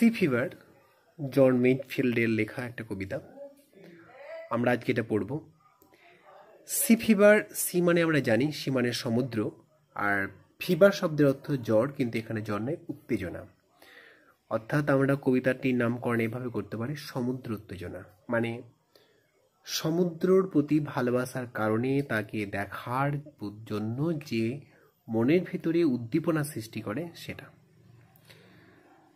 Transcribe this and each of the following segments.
C fever জন মেইনফিল্ডের লেখা একটা কবিতা। আমরা আজকে এটা পড়ব। সি ফিভার, সি মানে আমরা জানি সি মানে সমুদ্র, আর ফিভার শব্দের অর্থ জ্বর, কিন্তু এখানে জ্বর নেই, উত্তেজনা। অর্থাৎ আমরা কবিতাটির নামকরণ এভাবে করতে পারি সমুদ্র উত্তেজনা, মানে সমুদ্রর প্রতি ভালোবাসার কারণে তাকে দেখার জন্য যে মনের ভিতরে উদ্দীপনা সৃষ্টি করে সেটা।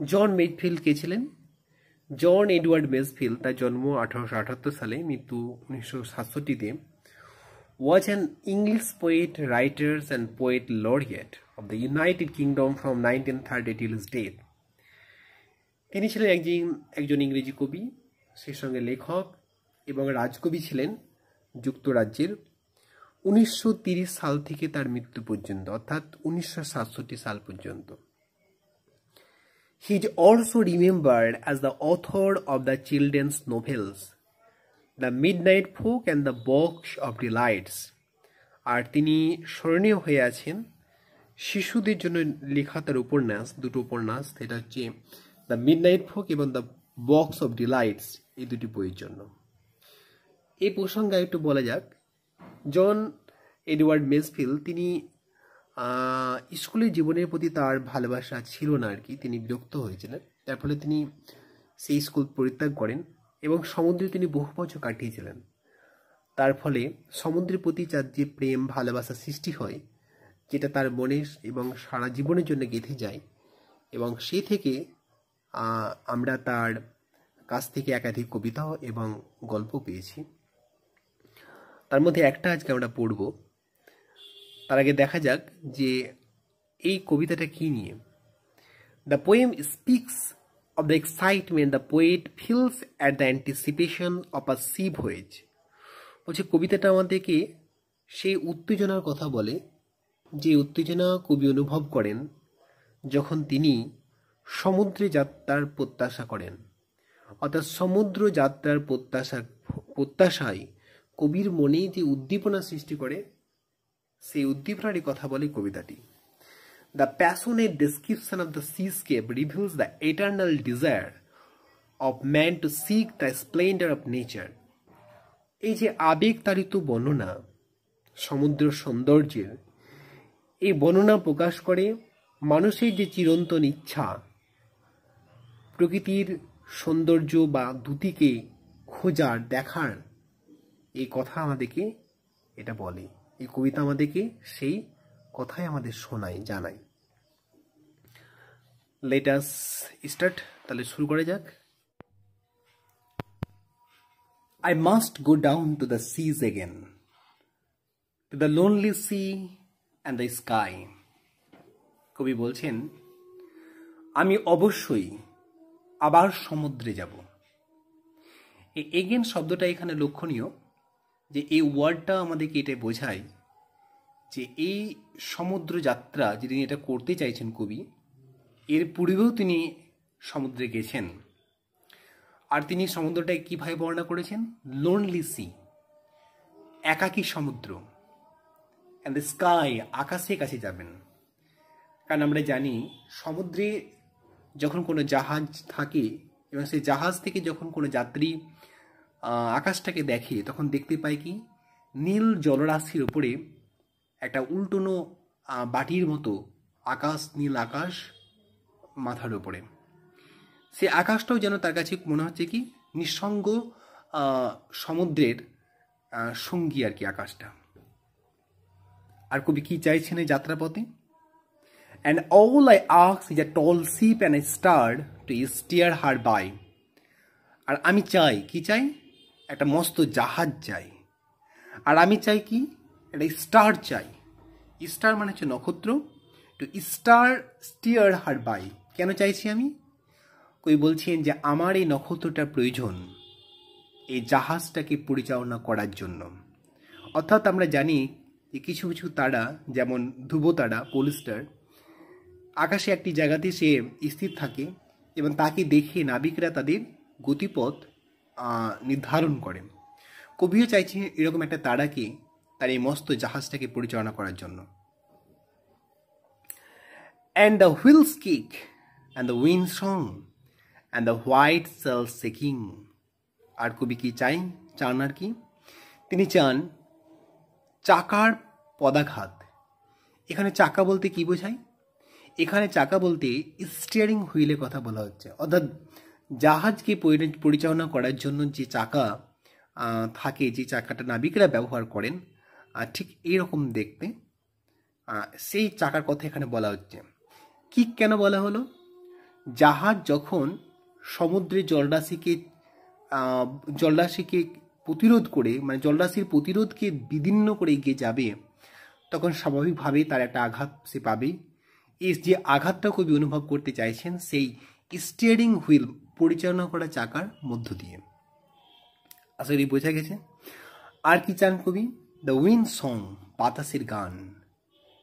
জন মেজফিল্ড কে ছিলেন? জন এডওয়ার্ড মেজফিল্ড, তার জন্ম 1878 সালে, মৃত্যু 1967-তে, was an English poet, writer and poet laureate of the United Kingdom from 1930 till his death. তিনি ছিলেন একজন ইংরেজি কবি, সেই সঙ্গে লেখক এবং রাজকবি ছিলেন যুক্তরাজ্যের 1930 সাল থেকে তার মৃত্যু পর্যন্ত, অর্থাৎ 1967 সাল পর্যন্ত। He is also remembered as the author of the children's novels The Midnight Folk and the Box of Delights, আর তিনি স্মরণীয় হয়ে আছেন শিশুদের জন্য লেখা তার উপন্যাস, দুটো উপন্যাস, সেটা হচ্ছে দ্য মিডনাইট ফোক এবং দ্য বক্স অফ ডিলাইটস, এই দুটি বইয়ের জন্য। এই প্রসঙ্গে একটু বলা যাক, জন এডওয়ার্ড মেজফিল্ড তিনি স্কুলের জীবনের প্রতি তার ভালোবাসা ছিল না আর কি, তিনি বিরক্ত হয়েছিলেন, তার ফলে তিনি সেই স্কুল পরিত্যাগ করেন এবং সমুদ্রে তিনি বহু বছর কাটিয়েছিলেন। তার ফলে সমুদ্রের প্রতি তার যে প্রেম ভালোবাসা সৃষ্টি হয়, যেটা তার মনে এবং সারা জীবনের জন্য গেঁথে যায়, এবং সে থেকে আমরা তার কাছ থেকে একাধিক কবিতা এবং গল্প পেয়েছি। তার মধ্যে একটা আজকে আমরা পড়ব। তার আগে দেখা যাক যে এই কবিতাটা কি নিয়ে। The poem speaks of the excitement the poet feels at the anticipation of a sea voyage. বলছে কবিতাটা আমাদেরকে সেই উত্তেজনার কথা বলে, যে উত্তেজনা কবি অনুভব করেন যখন তিনি সমুদ্রে যাত্রার প্রত্যাশা করেন। অর্থাৎ সমুদ্র যাত্রার প্রত্যাশায় কবির মনে যে উদ্দীপনা সৃষ্টি করে, সেই উদ্দীপনারই কথা বলে কবিতাটি। The passionate description of the seascape reveals the eternal desire of man to seek the splendor of nature. এই যে আবেগতাড়িত বর্ণনা সমুদ্র সৌন্দর্যের, এই বর্ণনা প্রকাশ করে মানুষের যে চিরন্তন ইচ্ছা প্রকৃতির সৌন্দর্য বা দ্যুতিকে খোঁজার, দেখার, এই কথা আমাদেরকে এটা বলে। এই কবিতা আমাদেরকে সেই কথাই আমাদের শোনায়, জানায়। লেট আস স্টার্ট, তাহলে শুরু করা যাক। I must go down to the seas again, to the lonely sea and the sky. কবি বলছেন আমি অবশ্যই আবার সমুদ্রে যাব। এই এগেন শব্দটা এখানে লক্ষণীয়, যে এই ওয়ার্ডটা আমাদেরকে এটা বোঝায় যে এই সমুদ্র যাত্রা যে তিনি এটা করতে চাইছেন কবি, এর পূর্বেও তিনি সমুদ্রে গেছেন। আর তিনি সমুদ্রটাকে কীভাবে বর্ণনা করেছেন? লোনলি সি, একাকী সমুদ্র, অ্যান্ড দ্য স্কাই, আকাশের কাছে যাবেন। কারণ আমরা জানি সমুদ্রে যখন কোনো জাহাজ থাকে এবং সেই জাহাজ থেকে যখন কোনো যাত্রী আকাশটাকে দেখে, তখন দেখতে পায় কি নীল জলরাশির উপরে একটা উল্টোনো বাটির মতো আকাশ, নীল আকাশ মাথার উপরে। সে আকাশটাও যেন তার কাছে মনে হচ্ছে কি নিঃসঙ্গ সমুদ্রের সঙ্গী আর কি আকাশটা। আর কবি কি চাইছেন এই যাত্রাপথে? And all I ask is a tall ship and a star to steer her by. আর আমি চাই, কি চাই? একটা মস্ত জাহাজ চাই। আর আমি চাই কি? একটা স্টার চাই। স্টার মানে হচ্ছে নক্ষত্র। টু স্টিয়ার হার বাই, কেন চাইছি আমি? কই বলছেন যে আমার এই নক্ষত্রটার প্রয়োজন এই জাহাজটাকে পরিচালনা করার জন্য। অর্থাৎ আমরা জানি যে কিছু কিছু তারা, যেমন ধ্রুব তারা, পোলস্টার, আকাশে একটি জায়গাতে সে স্থির থাকে এবং তাকে দেখে নাবিকরা তাদের গতিপথ নির্ধারণ করেন। কবিও চাইছে এরকম একটা তারাকে তার এই মস্ত জাহাজটাকে পরিচালনা করার জন্য। And the wheels kick and the wind song and the white sail shaking. আর কবি কি চান আর কি, তিনি চান চাকার পদাঘাত। এখানে চাকা বলতে কি বোঝায়? এখানে চাকা বলতে স্টিয়ারিং হুইলের কথা বলা হচ্ছে, অর্থাৎ জাহাজকে পরিচালনা করার জন্য যে চাকা থাকে, যে চাকাটা নাবিকরা ব্যবহার করেন, ঠিক এইরকম দেখতে, সেই চাকার কথা এখানে বলা হচ্ছে। কি কেন বলা হলো? জাহাজ যখন সমুদ্রের জলরাশিকে প্রতিরোধ করে, মানে জলরাশির প্রতিরোধকে বিদীর্ণ করে এগিয়ে যাবে, তখন স্বাভাবিকভাবেই তার একটা আঘাত সে পাবে। এই যে আঘাতটা কবি অনুভব করতে চাইছেন সেই স্টিয়ারিং হুইল পরিচালনা করা চাকার মধ্য দিয়ে। আসলে বোঝা গেছে। আর কি চান কবি? দ্য উইন্ড সং, বাতাসের গান।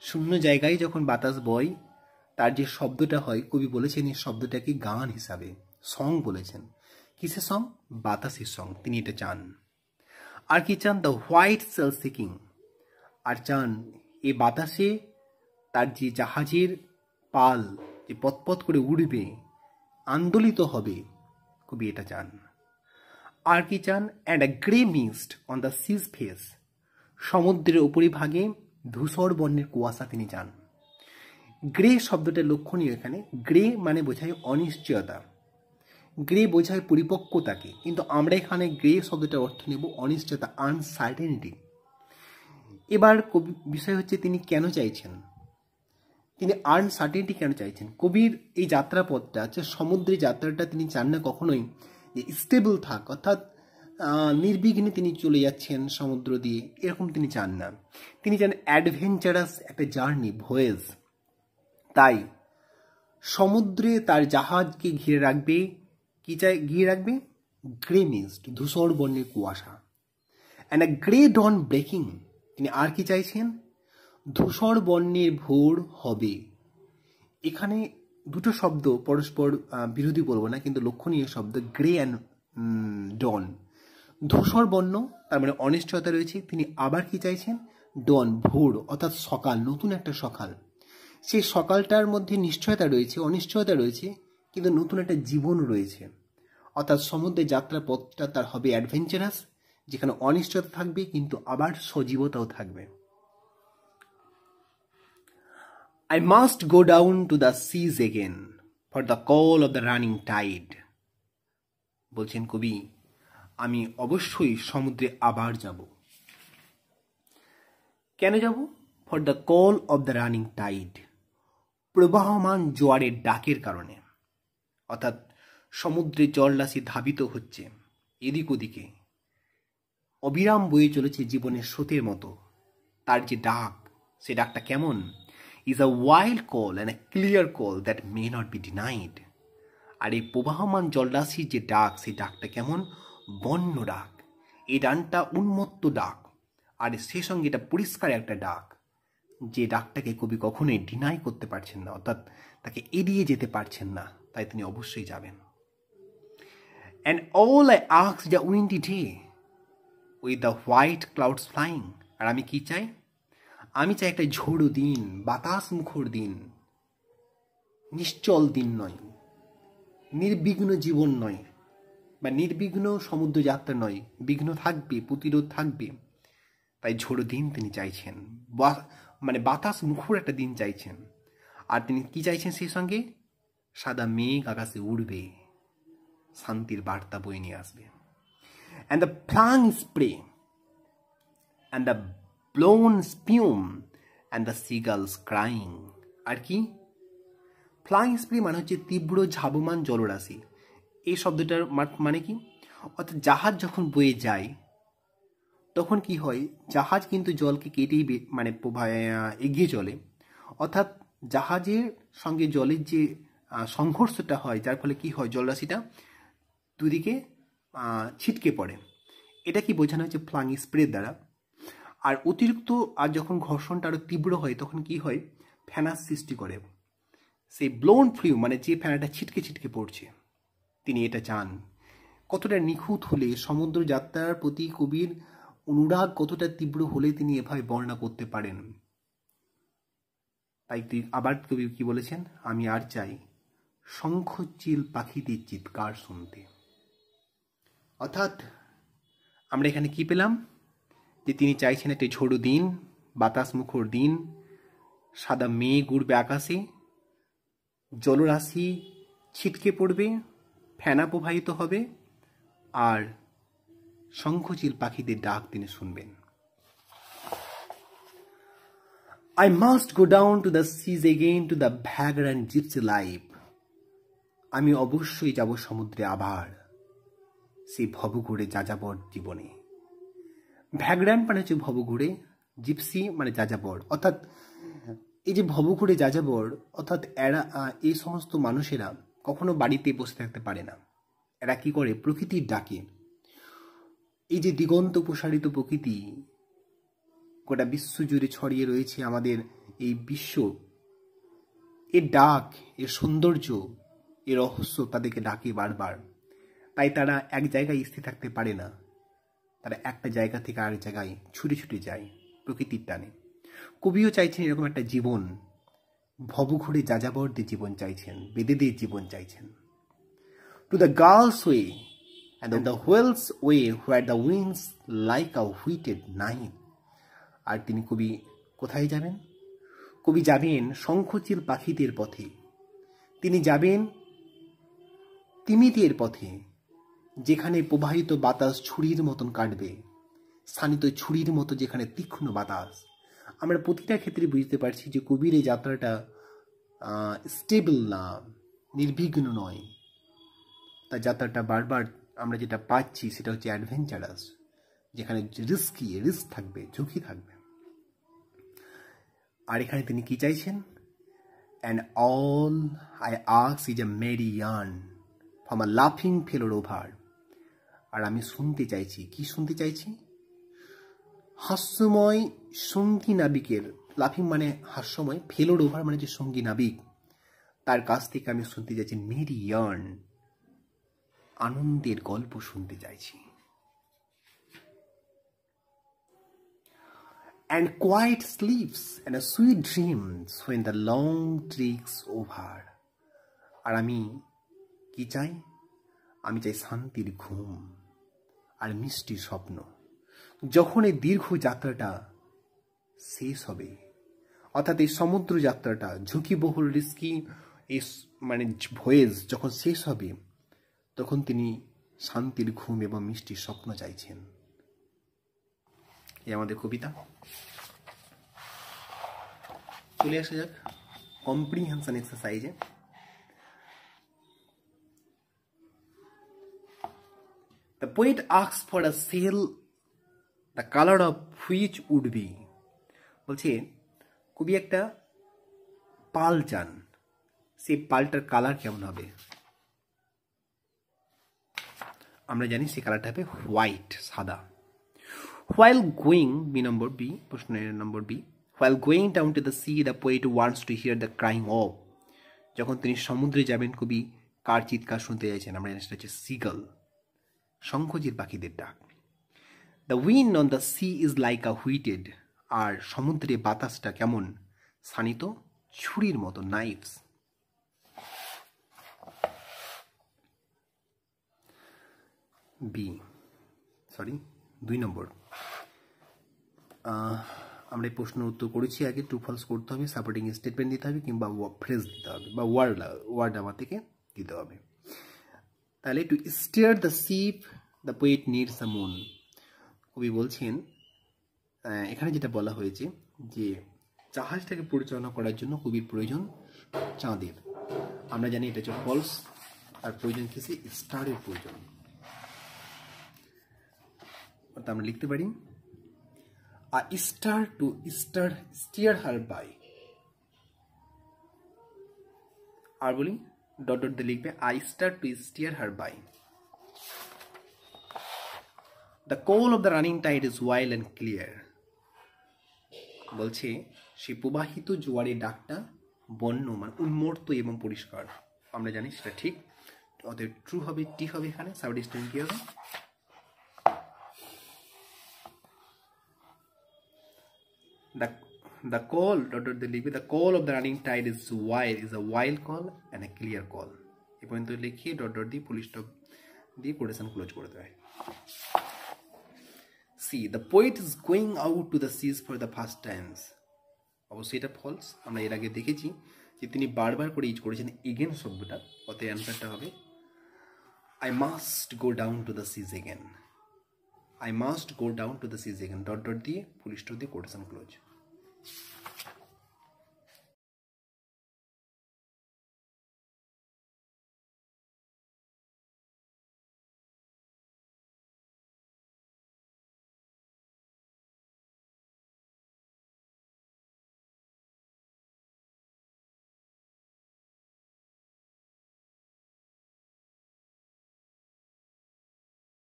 শূন্য জায়গায় যখন বাতাস বয়, তার যে শব্দটা হয়, কবি বলেছেন এই শব্দটাকে গান হিসাবে, সং বলেছেন। কিসের সং? বাতাসের সং। তিনি এটা চান। আর কি চান? The white sail shaking. আর চান এই বাতাসে তার যে জাহাজের পাল যে পথ করে উড়বে, আন্দোলিত হবে, কবি এটা চান। আর কি চান? And a grey mist on the sea's face. সমুদ্রের উপরিভাগে ধূসর বর্ণের কুয়াশা তিনি চান। গ্রে শব্দটা লক্ষণীয় এখানে। গ্রে মানে বোঝায় অনিশ্চয়তা, গ্রে বোঝায় পরিপক্কতাকে, কিন্তু আমরা এখানে গ্রে শব্দটার অর্থ নেব অনিশ্চয়তা, আনসার্টেনিটি। এবার বিষয় হচ্ছে তিনি কেন চাইছেন, তিনি আনসার্টেনিটি কেন চাইছেন? কবির এই যাত্রাপথটা হচ্ছে সমুদ্রের যাত্রাটা, তিনি চান না কখনোই যে স্টেবল থাক, অর্থাৎ নির্বিঘ্নে তিনি চলে যাচ্ছেন সমুদ্র দিয়ে, এরকম তিনি চান না। তিনি চান অ্যাডভেঞ্চারাস একটা জার্নি, ভয়েজ। তাই সমুদ্রে তার জাহাজকে ঘিরে রাখবে, ঘিরে রাখবে গ্রে মিস্ট, ধূসর বর্ণের কুয়াশা। And a grey dawn breaking. তিনি আর কি চাইছেন? ধূসর বর্ণের ভোর হবে। এখানে দুটো শব্দ পরস্পর বিরোধী বলবো না, কিন্তু লক্ষণীয় শব্দ গ্রে অ্যান্ড ডন। ধূসর বর্ণ তার মানে অনিশ্চয়তা রয়েছে, তিনি আবার কি চাইছেন? ডন, ভোর, অর্থাৎ সকাল, নতুন একটা সকাল। সেই সকালটার মধ্যে নিশ্চয়তা রয়েছে, অনিশ্চয়তা রয়েছে, কিন্তু নতুন একটা জীবন রয়েছে। অর্থাৎ সমুদ্রের যাত্রার পথটা তার হবে অ্যাডভেঞ্চারাস, যেখানে অনিশ্চয়তা থাকবে কিন্তু আবার সজীবতাও থাকবে। I must go down to the seas again for the call of the running tide. বলছেন কবি, আমি অবশ্যই সমুদ্রে আবার যাব। কেন যাব? For the call of the running tide, প্রবাহমান জোয়ারের ডাকের কারণে। অর্থাৎ সমুদ্রের জলরাশি ধাবিত হচ্ছে এদিক ওদিকে, অবিরাম বয়ে চলেছে জীবনের স্রোতের মতো। তার যে ডাক, সে ডাকটা কেমন? is a wild call and a clear call that may not be denied. আর এই প্রবাহমান জলরাশির যে ডাক, সেই ডাকটা কেমন? বন্য ডাক। এই ডাকটা উন্মত্ত ডাক, আর সে সঙ্গে এটা পরিষ্কার একটা ডাক, যে ডাকটাকে কবি কখনোই ডিনাই করতে পারছেন না, অর্থাৎ তাকে এড়িয়ে যেতে পারছেন না, তাই তিনি অবশ্যই যাবেন। And all I ask the windy day with the white clouds flying. আর আমি কি চাই? আমি চাই একটা ঝোড়ো দিন, বাতাস মুখর দিন, নিশ্চল দিন নয়, নির্বিঘ্ন জীবন নয়, বা নির্বিঘ্ন সমুদ্র যাত্রা নয়, বিঘ্ন থাকবে, প্রতিরোধ থাকবে। তাই ঝোড়ো দিন তিনি চাইছেন, মানে বাতাস মুখর একটা দিন চাইছেন। আর তিনি কি চাইছেন? সেই সঙ্গে সাদা মেঘ আকাশে উড়বে, শান্তির বার্তা বয়ে নিয়ে আসবে। And the flung spray and the blown spume and the seagulls crying. আর কি? ফ্লাইং স্প্রে মানে হচ্ছে তীব্র ঝাবমান জলরাশি। এই শব্দটার মানে কি? অর্থাৎ জাহাজ যখন বয়ে যায় তখন কি হয়? জাহাজ কিন্তু জলকে কেটেই মানে এগিয়ে চলে, অর্থাৎ জাহাজের সঙ্গে জলের যে সংঘর্ষটা হয়, যার ফলে কি হয়? জলরাশিটা দুদিকে ছিটকে পড়ে। এটা কি বোঝানো হচ্ছে ফ্লাইং স্প্রে দ্বারা। আর অতিরিক্ত আর যখন ঘর্ষণটা আরও তীব্র হয় তখন কি হয়? ফেনার সৃষ্টি করে। সেই ব্লোন ফ্লু মানে যে ফেনাটা ছিটকে ছিটকে পড়ছে, তিনি এটা চান। কতটা নিখুঁত হলে সমুদ্র যাত্রার প্রতি কবির অনুরাগ কতটা তীব্র হলে তিনি এভাবে বর্ণনা করতে পারেন। তাই আবার কবি কি বলেছেন? আমি আর চাই শঙ্খচিল পাখিদের চিৎকার শুনতে। অর্থাৎ আমরা এখানে কি পেলাম, যে তিনি চাইছেন একটি ঝোড়ো দিন, বাতাস মুখর দিন, সাদা মেঘ উড়বে আকাশে, জলরাশি ছিটকে পড়বে, ফেনা প্রবাহিত হবে, আর শঙ্খচিল পাখিদের ডাক তিনি শুনবেন। I must go down to the seas again to the vagrant gypsy life. আমি অবশ্যই যাব সমুদ্রে আবার, সেই ভবঘুরে যাযাবর জীবনে। ভ্যাগ্রান্ট মানে হচ্ছে ভবঘুরে, জিপসি মানে যাযাবর। অর্থাৎ এই যে ভবঘুরে যাযাবর, অর্থাৎ এরা এই সমস্ত মানুষেরা কখনো বাড়িতে বসে থাকতে পারে না। এরা কি করে, প্রকৃতির ডাকে, এই যে দিগন্ত প্রসারিত প্রকৃতি গোটা বিশ্ব জুড়ে ছড়িয়ে রয়েছে আমাদের এই বিশ্ব, এর ডাক, এর সৌন্দর্য, এর রহস্য তাদেরকে ডাকে বারবার। তাই তারা এক জায়গায় স্থির থাকতে পারে না, তারা একটা জায়গা থেকে আরেক জায়গায় ছুটে ছুটে যায় প্রকৃতির টানে। কবিও চাইছেন এরকম একটা জীবন, ভবঘুরে যাযাবরদের জীবন চাইছেন, বেদেদের জীবন চাইছেন। To the gull's way and the whale's way where the wind's like a whetted knife. আর তিনি কবি কোথায় যাবেন? কবি যাবেন শঙ্খচিল পাখিদের পথে, তিনি যাবেন তিমিদের পথে, যেখানে প্রবাহিত বাতাস ছুরির মতন কাটবে, স্থানিত ছুরির মতো যেখানে তীক্ষ্ণ বাতাস। আমরা প্রতিটা ক্ষেত্রে বুঝতে পারছি যে কবির এই যাত্রাটা স্টেবল না, নির্বিঘ্ন নয়। তার যাত্রাটা বারবার আমরা যেটা পাচ্ছি সেটা হচ্ছে অ্যাডভেঞ্চারাস, যেখানে রিস্ক থাকবে, ঝুঁকি থাকবে। আর এখানে তিনি কি চাইছেন? And all I ask is a merry yarn from a লাফিং ফেলোর ওভার। আর আমি শুনতে চাইছি, কি শুনতে চাইছি? হাস্যময় সঙ্গী নাবিকের, লাফিং মানে হাস্যময়, ফেলোর ওভার মানে যে সঙ্গী নাবিক, তার কাছ থেকে আমি শুনতে চাইছি মেরি ইয়ার্ন, আনন্দের গল্প শুনতে চাইছি। And quiet sleeps and a sweet dreams when the long treks over. আর আমি কি চাই? আমি চাই শান্তির ঘুম আর মিষ্টি স্বপ্ন যখন এই দীর্ঘ যাত্রাটা শেষ হবে। অর্থাৎ এই সমুদ্র যাত্রাটা, ঝুঁকিবহুল রিস্কি এই মানে ভয়েজ যখন শেষ হবে, তখন তিনি শান্তির ঘুম এবং মিষ্টি স্বপ্ন চাইছেন। এই আমাদের কবিতা। চলে আসা যাক comprehension এক্সারসাইজে। The poet asks for a sail, the color of which would be. বলছে কবি একটা পাল চান, সেই পালটার কালার কেমন হবে? আমরা জানি সেই কালারটা হবে হোয়াইট, সাদা। While going, প্রশ্নের নম্বর B, while going down to the sea, the poet wants to hear the crying of. যখন তিনি সমুদ্রে যাবেন, কবি কার চিৎকার শুনতে চাইছেন? আমরা জানি সেটা হচ্ছে সিগল, শঙ্খচিল পাখিদের ডাক। The wind on the sea is like a wheated. আর সমুদ্রে বাতাসটা কেমন? শানিত ছুরির মতো, নাইফস। দুই নম্বর, আমরা এই প্রশ্ন উত্তর করেছি আগে। ট্রু ফলস করতে হবে, সাপোর্টিং স্টেটমেন্ট দিতে হবে, কিংবা ফ্রেজ দিতে হবে, বা ওয়ার্ড আমার থেকে দিতে হবে। তাহলে two stair the ship the poet needs a moon. কবি বলছেন, এখানে যেটা বলা হয়েছে যে জাহাজটাকে পরিচালনা করার জন্য কবির প্রয়োজন চাঁদের। আমরা জানি এটা হচ্ছে ফলস, আর প্রয়োজন কিসে? স্টারের প্রয়োজন। অর্থাৎ আমরা লিখতে পারি a star to steer her by। আর বলি ডট ডট দিয়ে লিখবে a star to steer her by। The call of the running tide is wild and clear। বলছে সেই প্রবাহিত জোয়ারের ডাকটা বন্য, মানে উন্মত্ত এবং পরিষ্কার। আমরা জানি সেটা ঠিক, অতএব ট্রু হবে, টি হবে। এখানে সাবডিস্টেন্ট কি হবে? the call dot dot দিয়ে লিখবে, the call of the running tide is a wild call and a clear call। এই পর্যন্ত লিখিয়ে ডট ডট দিয়ে ফুল স্টপ দিয়ে কোটেশন ক্লোজ করে দেয়। C, the poet is going out to the seas for the first times. অবশ্যই এটা false, আমরা এর আগে দেখেছি যে তিনি বারবার করে ইউজ করেছেন এগেন শব্দটা, অতএব অ্যান্সারটা হবে I must go down to the seas again। I must go down to the seas again dot dot দিয়ে ফুল স্টপ দিয়ে কোটেশন ক্লোজ।